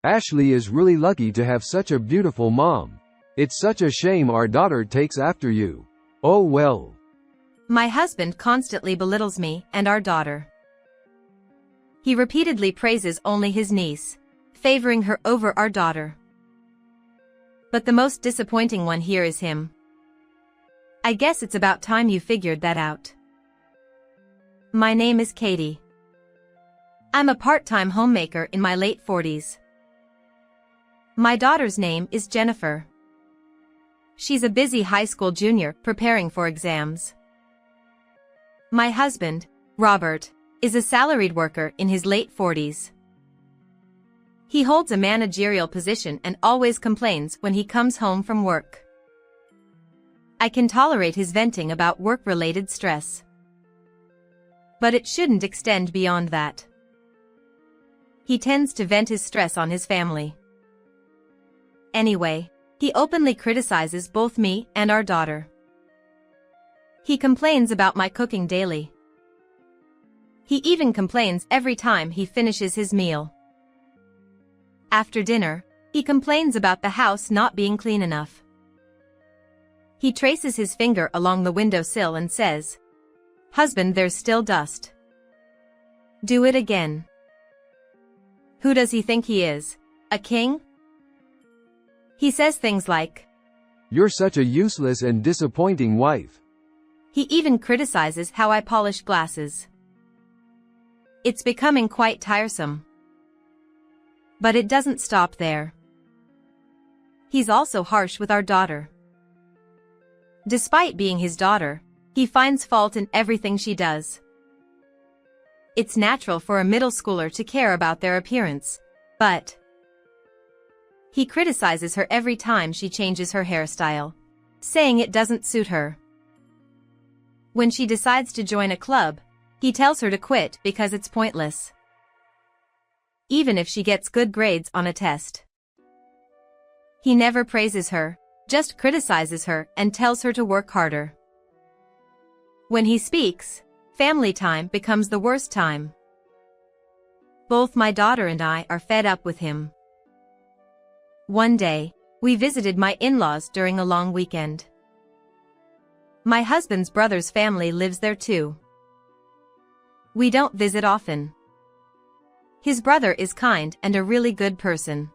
Ashley is really lucky to have such a beautiful mom. It's such a shame our daughter takes after you. Oh well. My husband constantly belittles me and our daughter. He repeatedly praises only his niece, favoring her over our daughter. But the most disappointing one here is him. I guess it's about time you figured that out. My name is Katie. I'm a part-time homemaker in my late 40s. My daughter's name is Jennifer. She's a busy high school junior preparing for exams. My husband, Robert, is a salaried worker in his late 40s. He holds a managerial position and always complains when he comes home from work. I can tolerate his venting about work-related stress. But it shouldn't extend beyond that. He tends to vent his stress on his family. Anyway, he openly criticizes both me and our daughter. He complains about my cooking daily. He even complains every time he finishes his meal. After dinner, he complains about the house not being clean enough. He traces his finger along the windowsill and says, "Husband, there's still dust. Do it again." Who does he think he is? A king? He says things like, "You're such a useless and disappointing wife." He even criticizes how I polish glasses. It's becoming quite tiresome. But it doesn't stop there. He's also harsh with our daughter. Despite being his daughter, he finds fault in everything she does. It's natural for a middle schooler to care about their appearance, but he criticizes her every time she changes her hairstyle, saying it doesn't suit her. When she decides to join a club, he tells her to quit because it's pointless. Even if she gets good grades on a test. He never praises her, just criticizes her and tells her to work harder. When he speaks, family time becomes the worst time. Both my daughter and I are fed up with him. One day, we visited my in-laws during a long weekend. My husband's brother's family lives there too. We don't visit often. His brother is kind and a really good person.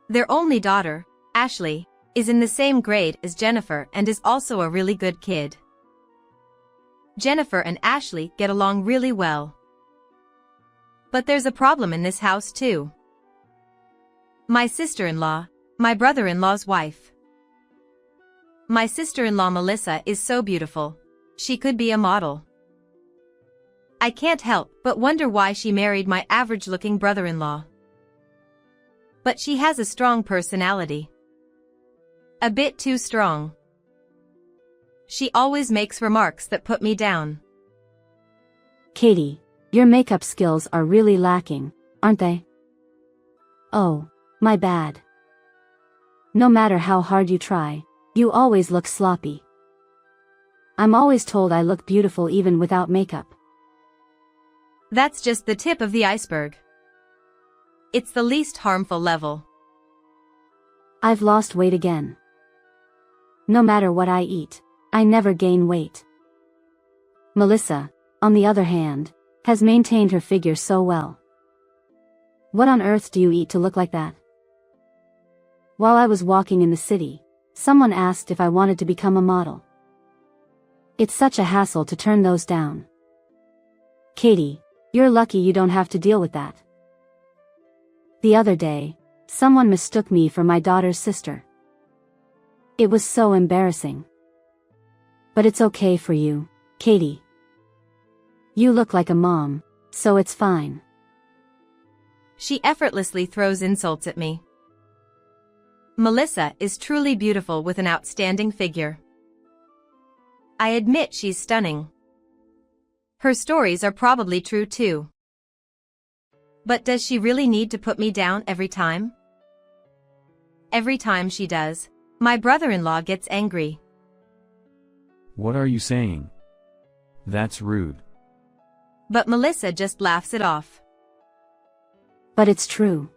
Their only daughter, Ashley, is in the same grade as Jennifer and is also a really good kid. Jennifer and Ashley get along really well. But there's a problem in this house too. My sister-in-law, my brother-in-law's wife. My sister-in-law Melissa is so beautiful. She could be a model. I can't help but wonder why she married my average-looking brother-in-law. But she has a strong personality. A bit too strong. She always makes remarks that put me down. Katie, your makeup skills are really lacking, aren't they? Oh, my bad. No matter how hard you try, you always look sloppy. I'm always told I look beautiful even without makeup. That's just the tip of the iceberg. It's the least harmful level. I've lost weight again. No matter what I eat, I never gain weight. Melissa, on the other hand, has maintained her figure so well. What on earth do you eat to look like that? While I was walking in the city, someone asked if I wanted to become a model. It's such a hassle to turn those down. Katie, you're lucky you don't have to deal with that. The other day, someone mistook me for my daughter's sister. It was so embarrassing. But it's okay for you, Katie. You look like a mom, so it's fine. She effortlessly throws insults at me. Melissa is truly beautiful with an outstanding figure. I admit she's stunning. Her stories are probably true too. But does she really need to put me down every time? Every time she does, my brother-in-law gets angry. What are you saying? That's rude. But Melissa just laughs it off. But it's true.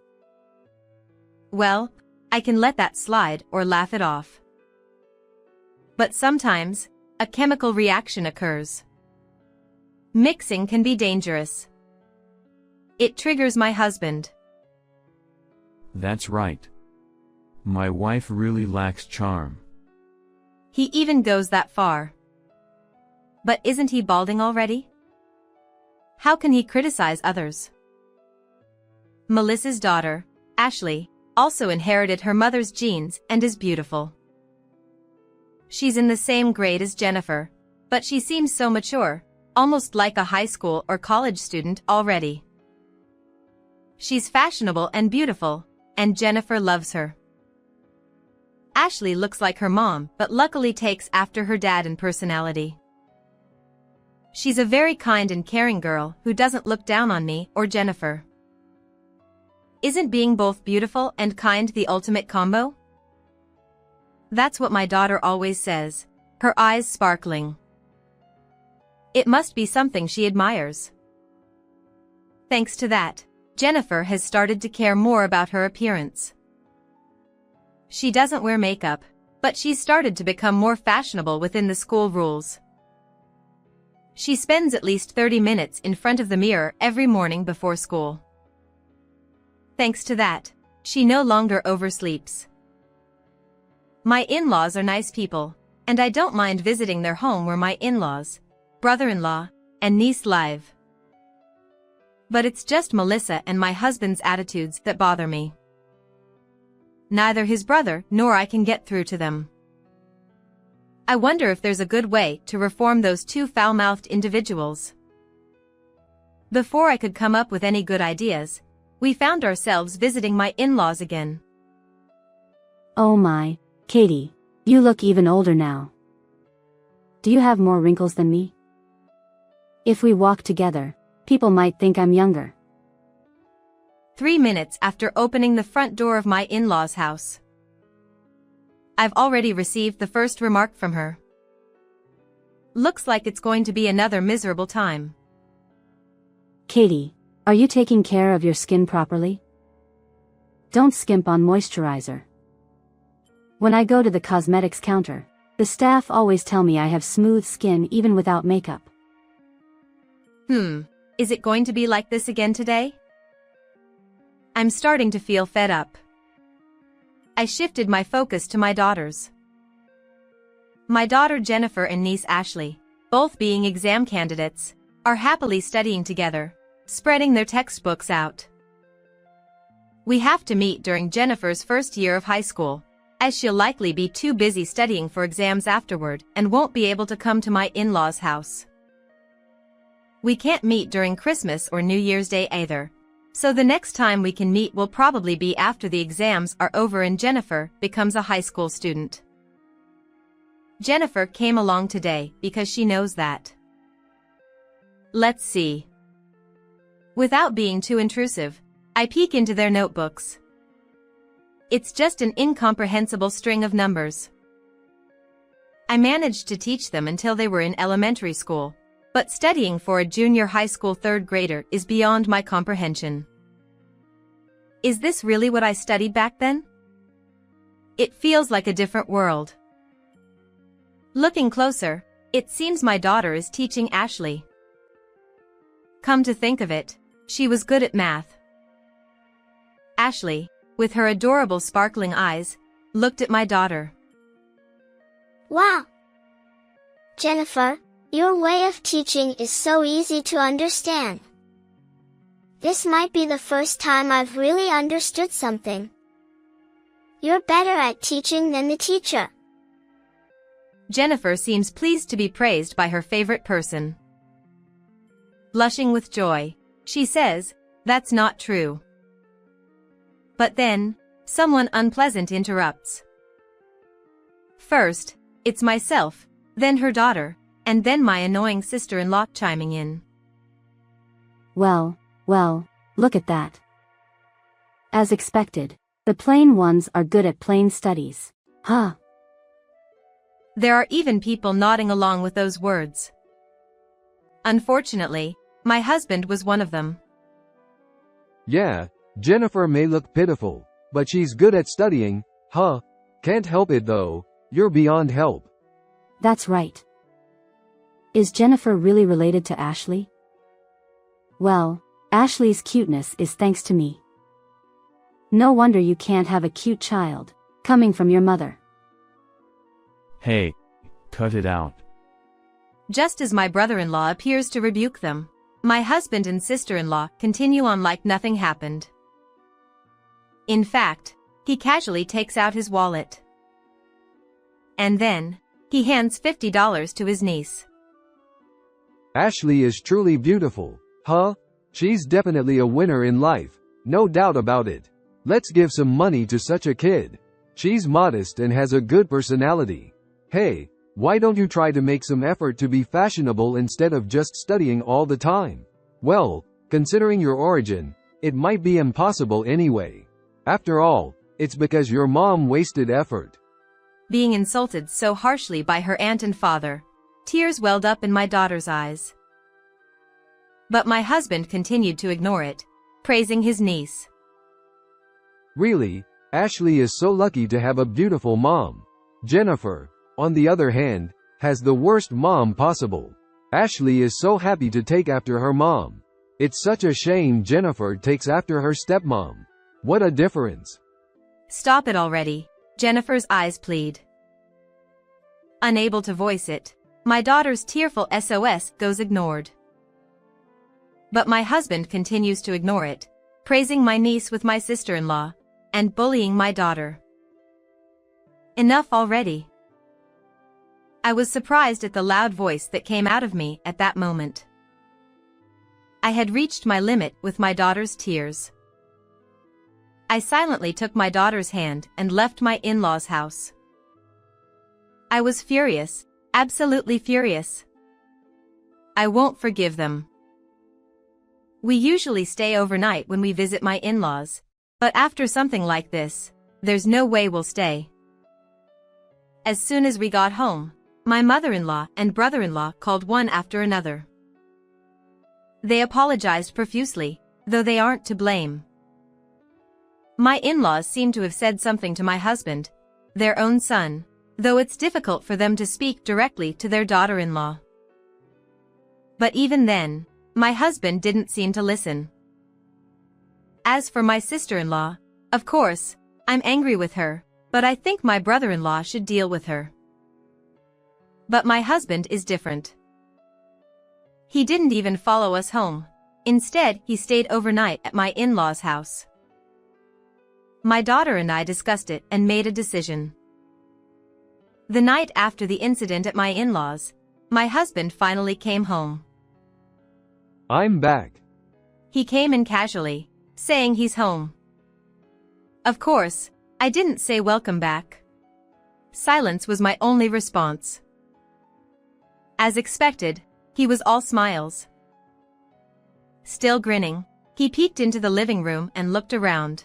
Well, I can let that slide or laugh it off. But sometimes, a chemical reaction occurs. Mixing can be dangerous. It triggers my husband. That's right. My wife really lacks charm. He even goes that far. But isn't he balding already? How can he criticize others? Melissa's daughter, Ashley, also inherited her mother's genes and is beautiful. She's in the same grade as Jennifer, but she seems so mature, almost like a high school or college student already. She's fashionable and beautiful, and Jennifer loves her. Ashley looks like her mom but luckily takes after her dad in personality. She's a very kind and caring girl who doesn't look down on me or Jennifer. Isn't being both beautiful and kind the ultimate combo? That's what my daughter always says, her eyes sparkling. It must be something she admires. Thanks to that, Jennifer has started to care more about her appearance. She doesn't wear makeup, but she's started to become more fashionable within the school rules. She spends at least 30 minutes in front of the mirror every morning before school. Thanks to that, she no longer oversleeps. My in-laws are nice people, and I don't mind visiting their home where my in-laws, brother-in-law, and niece live. But it's just Melissa and my husband's attitudes that bother me. Neither his brother nor I can get through to them. I wonder if there's a good way to reform those two foul-mouthed individuals. Before I could come up with any good ideas, we found ourselves visiting my in-laws again. Oh my, Katie, you look even older now. Do you have more wrinkles than me? If we walk together, people might think I'm younger. 3 minutes after opening the front door of my in-laws' house, I've already received the first remark from her. Looks like it's going to be another miserable time. Katie, are you taking care of your skin properly? Don't skimp on moisturizer. When I go to the cosmetics counter, the staff always tell me I have smooth skin even without makeup. Is it going to be like this again today? I'm starting to feel fed up. I shifted my focus to my daughters. My daughter Jennifer and niece Ashley, both being exam candidates, are happily studying together, spreading their textbooks out. We have to meet during Jennifer's first year of high school, as she'll likely be too busy studying for exams afterward and won't be able to come to my in-laws' house. We can't meet during Christmas or New Year's Day either, so the next time we can meet will probably be after the exams are over and Jennifer becomes a high school student. Jennifer came along today because she knows that. Let's see. Without being too intrusive, I peek into their notebooks. It's just an incomprehensible string of numbers. I managed to teach them until they were in elementary school, but studying for a junior high school third grader is beyond my comprehension. Is this really what I studied back then? It feels like a different world. Looking closer, it seems my daughter is teaching Ashley. Come to think of it, she was good at math. Ashley, with her adorable sparkling eyes, looked at my daughter. Wow! Jennifer, your way of teaching is so easy to understand. This might be the first time I've really understood something. You're better at teaching than the teacher. Jennifer seems pleased to be praised by her favorite person. Blushing with joy, she says, "That's not true." But then, someone unpleasant interrupts. First, it's myself, then her daughter, and then my annoying sister-in-law chiming in. Well, look at that. As expected, the plain ones are good at plain studies. Huh. There are even people nodding along with those words. Unfortunately, my husband was one of them. Yeah, Jennifer may look pitiful, But she's good at studying, huh? Can't help it though, you're beyond help. That's right. Is Jennifer really related to Ashley? Well, Ashley's cuteness is thanks to me. No wonder you can't have a cute child, coming from your mother. Hey, cut it out. Just as my brother-in-law appears to rebuke them, my husband and sister-in-law continue on like nothing happened. In fact, he casually takes out his wallet. And then, he hands $50 to his niece. Ashley is truly beautiful, huh? She's definitely a winner in life, no doubt about it. Let's give some money to such a kid. She's modest and has a good personality. Hey, why don't you try to make some effort to be fashionable instead of just studying all the time? Well, considering your origin, it might be impossible anyway. After all, it's because your mom wasted effort. Being insulted so harshly by her aunt and father, tears welled up in my daughter's eyes. But my husband continued to ignore it, praising his niece. Really, Ashley is so lucky to have a beautiful mom. Jennifer, on the other hand, has the worst mom possible. Ashley is so happy to take after her mom. It's such a shame Jennifer takes after her stepmom. What a difference. Stop it already, Jennifer's eyes plead. Unable to voice it, my daughter's tearful SOS goes ignored. But my husband continues to ignore it, praising my niece with my sister-in-law, and bullying my daughter. Enough already. I was surprised at the loud voice that came out of me at that moment. I had reached my limit with my daughter's tears. I silently took my daughter's hand and left my in-laws' house. I was furious, absolutely furious. I won't forgive them. We usually stay overnight when we visit my in-laws, but after something like this, there's no way we'll stay. As soon as we got home, my mother-in-law and brother-in-law called one after another. They apologized profusely, though they aren't to blame. My in-laws seem to have said something to my husband, their own son, though it's difficult for them to speak directly to their daughter-in-law. But even then, my husband didn't seem to listen. As for my sister-in-law, of course, I'm angry with her, but I think my brother-in-law should deal with her. But my husband is different. He didn't even follow us home. Instead, he stayed overnight at my in-laws' house. My daughter and I discussed it and made a decision. The night after the incident at my in-laws, my husband finally came home. I'm back. He came in casually, saying he's home. Of course, I didn't say welcome back. Silence was my only response. As expected, he was all smiles. Still grinning, he peeked into the living room and looked around.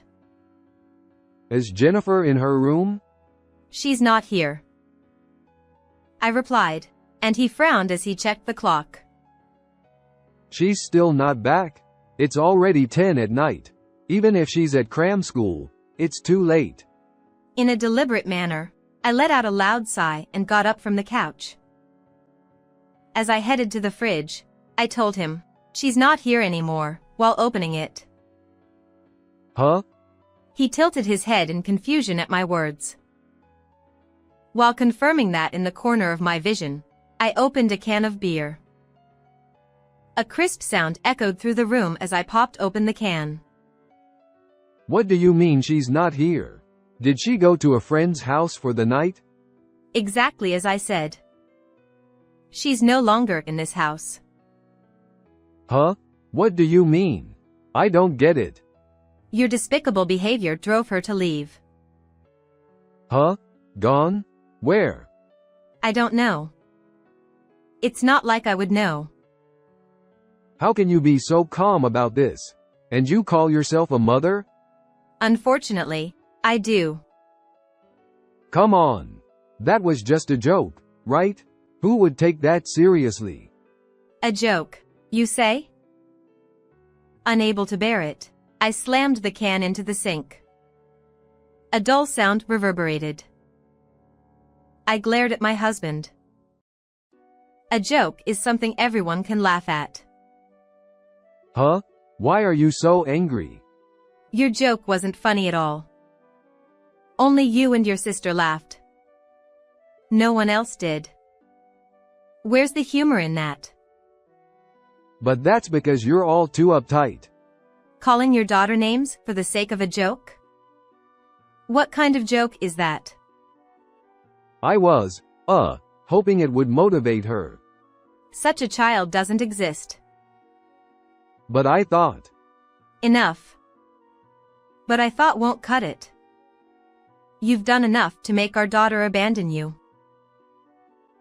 Is Jennifer in her room? She's not here, I replied, and he frowned as he checked the clock. She's still not back? It's already 10 at night. Even if she's at cram school, it's too late. In a deliberate manner, I let out a loud sigh and got up from the couch. As I headed to the fridge, I told him, "She's not here anymore," while opening it. Huh? He tilted his head in confusion at my words. While confirming that in the corner of my vision, I opened a can of beer. A crisp sound echoed through the room as I popped open the can. What do you mean she's not here? Did she go to a friend's house for the night? Exactly as I said. She's no longer in this house. Huh? What do you mean? I don't get it. Your despicable behavior drove her to leave. Huh? Gone? Where? I don't know. It's not like I would know. How can you be so calm about this? And you call yourself a mother? Unfortunately, I do. Come on. That was just a joke, right? Who would take that seriously? A joke, you say? Unable to bear it, I slammed the can into the sink. A dull sound reverberated. I glared at my husband. A joke is something everyone can laugh at. Huh? Why are you so angry? Your joke wasn't funny at all. Only you and your sister laughed. No one else did. Where's the humor in that? But that's because you're all too uptight. Calling your daughter names for the sake of a joke? What kind of joke is that? I was, hoping it would motivate her. Such a child doesn't exist. But I thought. Enough. But I thought won't cut it. You've done enough to make our daughter abandon you.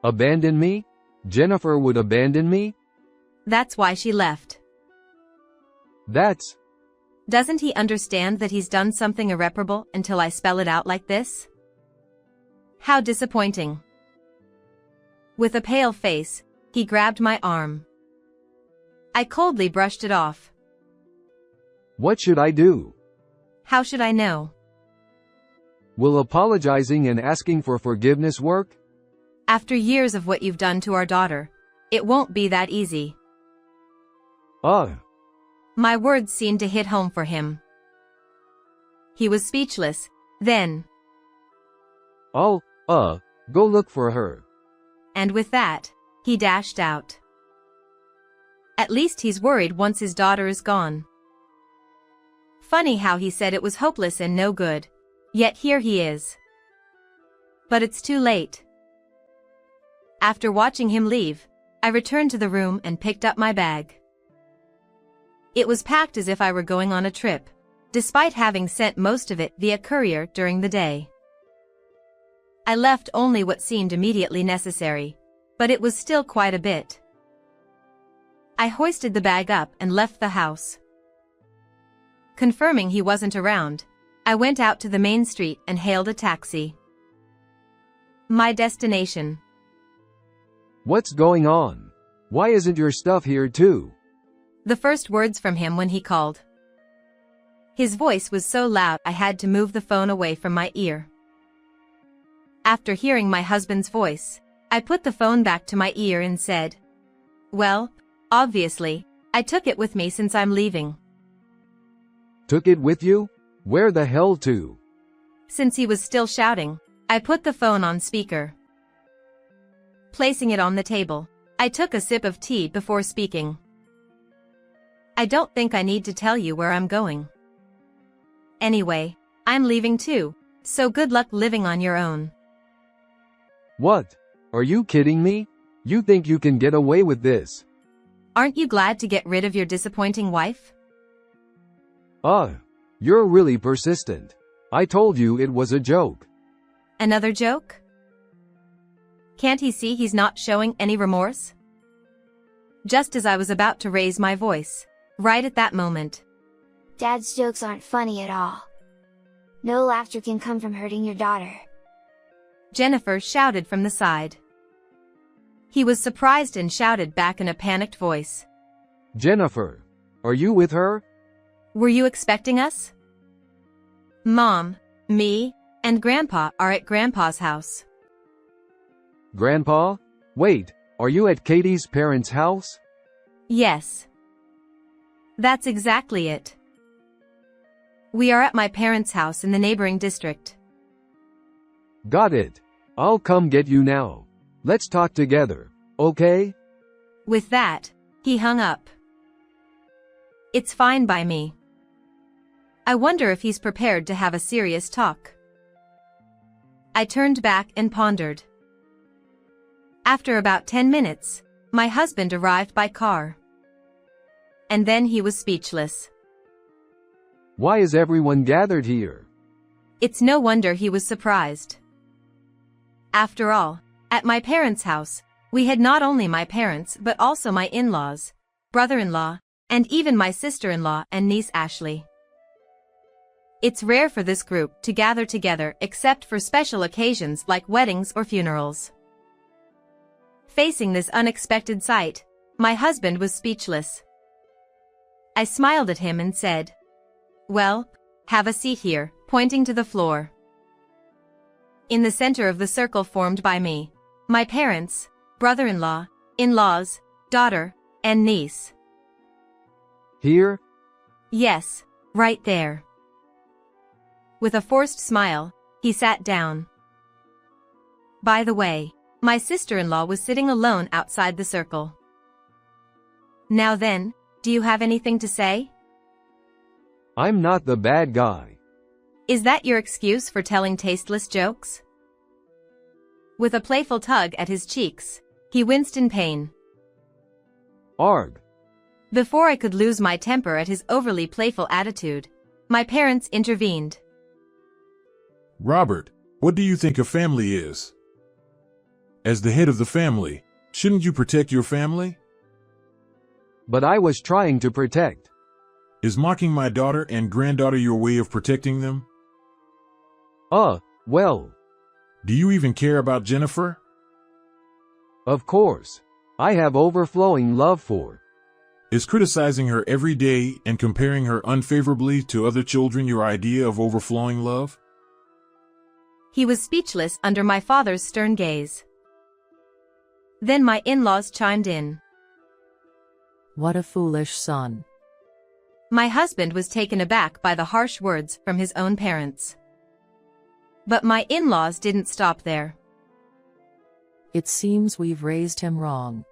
Abandon me? Jennifer would abandon me? That's why she left. That's... Doesn't he understand that he's done something irreparable until I spell it out like this? How disappointing. With a pale face, he grabbed my arm. I coldly brushed it off. What should I do? How should I know? Will apologizing and asking for forgiveness work? After years of what you've done to our daughter, it won't be that easy. My words seemed to hit home for him. He was speechless, then. I'll, go look for her. And with that, he dashed out. At least he's worried once his daughter is gone. Funny how he said it was hopeless and no good, yet here he is. But it's too late. After watching him leave, I returned to the room and picked up my bag. It was packed as if I were going on a trip, despite having sent most of it via courier during the day. I left only what seemed immediately necessary, but it was still quite a bit. I hoisted the bag up and left the house. Confirming he wasn't around, I went out to the main street and hailed a taxi. My destination. What's going on? Why isn't your stuff here too? The first words from him when he called. His voice was so loud I had to move the phone away from my ear. After hearing my husband's voice, I put the phone back to my ear and said, "Well, obviously, I took it with me since I'm leaving." Took it with you? Where the hell to? Since he was still shouting, I put the phone on speaker. Placing it on the table, I took a sip of tea before speaking. I don't think I need to tell you where I'm going. Anyway, I'm leaving too, so good luck living on your own. What? Are you kidding me? You think you can get away with this? Aren't you glad to get rid of your disappointing wife? You're really persistent. I told you it was a joke. Another joke? Can't he see he's not showing any remorse? Just as I was about to raise my voice, right at that moment. Dad's jokes aren't funny at all. No laughter can come from hurting your daughter. Jennifer shouted from the side. He was surprised and shouted back in a panicked voice. Jennifer, are you with her? Were you expecting us? Mom, me, and Grandpa are at Grandpa's house. Grandpa? Wait, are you at Katie's parents' house? Yes. That's exactly it. We are at my parents' house in the neighboring district. Got it. I'll come get you now. Let's talk together, okay? With that, he hung up. It's fine by me. I wonder if he's prepared to have a serious talk. I turned back and pondered. After about 10 minutes, my husband arrived by car. And then he was speechless. Why is everyone gathered here? It's no wonder he was surprised. After all, at my parents' house, we had not only my parents but also my in-laws, brother-in-law, and even my sister-in-law and niece Ashley. It's rare for this group to gather together except for special occasions like weddings or funerals. Facing this unexpected sight, my husband was speechless. I smiled at him and said, "Well, have a seat here," pointing to the floor. in the center of the circle formed by me, my parents, brother-in-law, in-laws, daughter, and niece. Here? Yes, right there. With a forced smile, he sat down. By the way, my sister-in-law was sitting alone outside the circle. Now then, do you have anything to say? I'm not the bad guy. Is that your excuse for telling tasteless jokes? With a playful tug at his cheeks, he winced in pain. Arg. Before I could lose my temper at his overly playful attitude, my parents intervened. Robert, what do you think a family is? As the head of the family, shouldn't you protect your family? But I was trying to protect. Is mocking my daughter and granddaughter your way of protecting them? Well. Do you even care about Jennifer? Of course. I have overflowing love for. Is criticizing her every day and comparing her unfavorably to other children your idea of overflowing love? He was speechless under my father's stern gaze. Then my in-laws chimed in. What a foolish son. My husband was taken aback by the harsh words from his own parents. But my in-laws didn't stop there. It seems we've raised him wrong.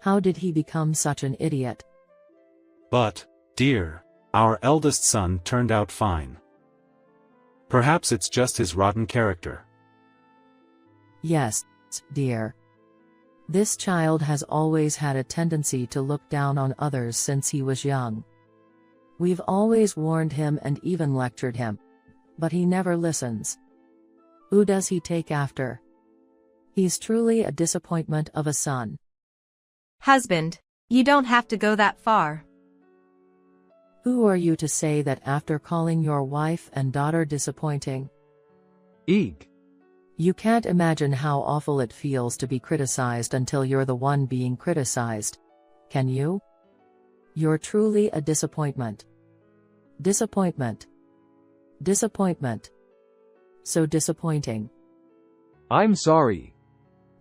How did he become such an idiot? But, dear, our eldest son turned out fine. Perhaps it's just his rotten character. Yes, dear. This child has always had a tendency to look down on others since he was young. We've always warned him and even lectured him. But he never listens. Who does he take after? He's truly a disappointment of a son. Husband, you don't have to go that far. Who are you to say that after calling your wife and daughter disappointing? Eek. You can't imagine how awful it feels to be criticized until you're the one being criticized. Can you? You're truly a disappointment. Disappointment. Disappointment. So disappointing. I'm sorry.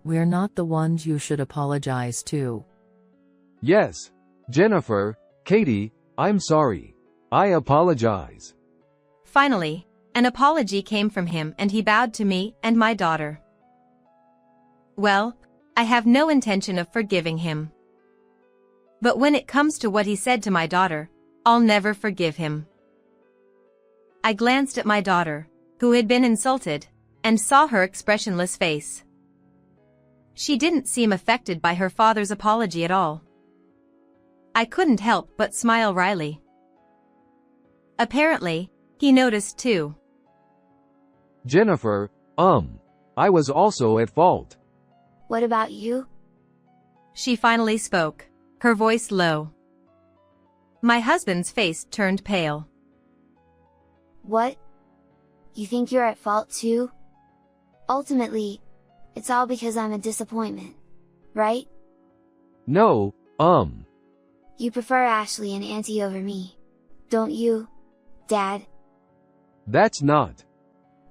We're not the ones you should apologize to. Yes. Jennifer, Katie, I'm sorry. I apologize. Finally, an apology came from him and he bowed to me and my daughter. Well, I have no intention of forgiving him. But when it comes to what he said to my daughter, I'll never forgive him. I glanced at my daughter, who had been insulted, and saw her expressionless face. She didn't seem affected by her father's apology at all. I couldn't help but smile wryly. Apparently, he noticed too. Jennifer, I was also at fault. What about you? She finally spoke, her voice low. My husband's face turned pale. What? You think you're at fault too? Ultimately, it's all because I'm a disappointment, right? No, You prefer Ashley and Auntie over me, don't you, Dad? That's not.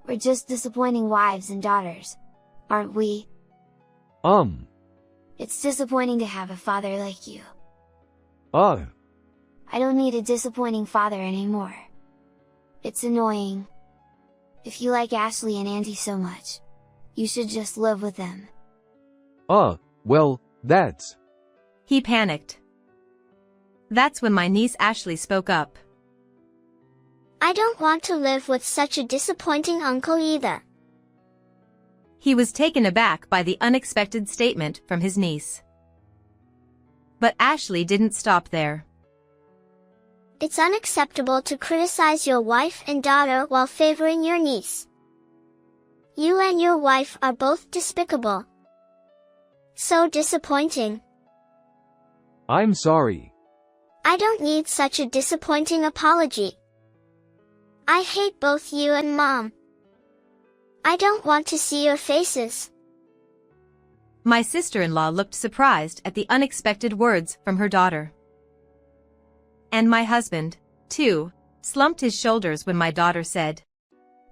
We're just disappointing wives and daughters, aren't we? It's disappointing to have a father like you. I don't need a disappointing father anymore. It's annoying. If you like Ashley and Auntie so much, you should just live with them. Well, that's... He panicked. That's when my niece Ashley spoke up. I don't want to live with such a disappointing uncle either. He was taken aback by the unexpected statement from his niece. But Ashley didn't stop there. It's unacceptable to criticize your wife and daughter while favoring your niece. You and your wife are both despicable. So disappointing. I'm sorry. I don't need such a disappointing apology. I hate both you and Mom. I don't want to see your faces. My sister-in-law looked surprised at the unexpected words from her daughter. And my husband, too, slumped his shoulders when my daughter said,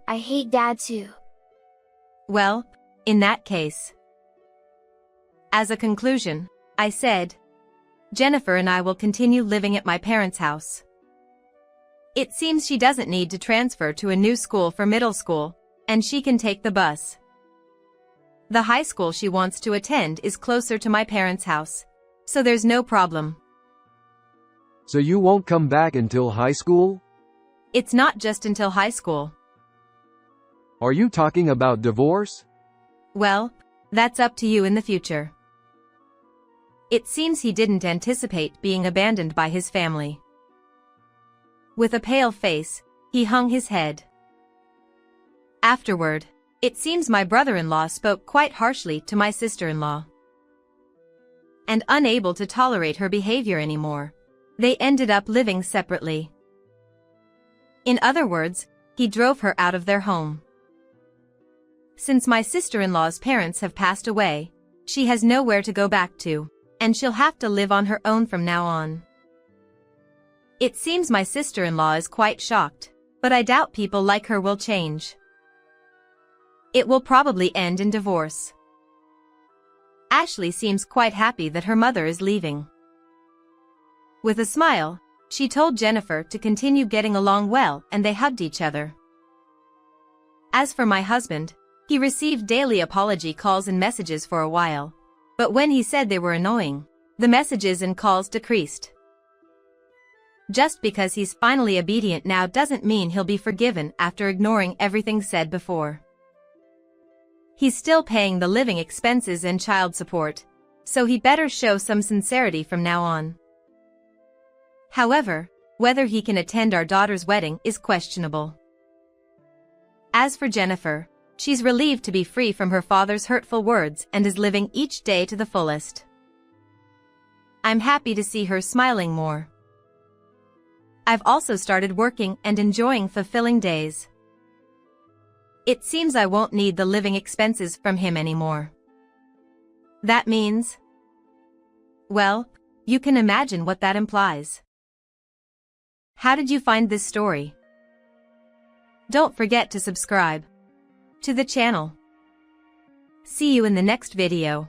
I hate Dad too. Well, in that case. As a conclusion, I said, Jennifer and I will continue living at my parents' house. It seems she doesn't need to transfer to a new school for middle school, and she can take the bus. The high school she wants to attend is closer to my parents' house, so there's no problem. So you won't come back until high school? It's not just until high school. Are you talking about divorce? Well, that's up to you in the future. It seems he didn't anticipate being abandoned by his family. With a pale face, he hung his head. Afterward, it seems my brother-in-law spoke quite harshly to my sister-in-law. And unable to tolerate her behavior anymore, they ended up living separately. In other words, he drove her out of their home. Since my sister-in-law's parents have passed away, she has nowhere to go back to, and she'll have to live on her own from now on. It seems my sister-in-law is quite shocked, but I doubt people like her will change. It will probably end in divorce. Ashley seems quite happy that her mother is leaving. With a smile, she told Jennifer to continue getting along well, and they hugged each other. As for my husband, he received daily apology calls and messages for a while, but when he said they were annoying, the messages and calls decreased. Just because he's finally obedient now doesn't mean he'll be forgiven after ignoring everything said before. He's still paying the living expenses and child support, so he better show some sincerity from now on. However, whether he can attend our daughter's wedding is questionable. As for Jennifer, she's relieved to be free from her father's hurtful words and is living each day to the fullest. I'm happy to see her smiling more. I've also started working and enjoying fulfilling days. It seems I won't need the living expenses from him anymore. That means... well, you can imagine what that implies. How did you find this story? Don't forget to subscribe to the channel. See you in the next video.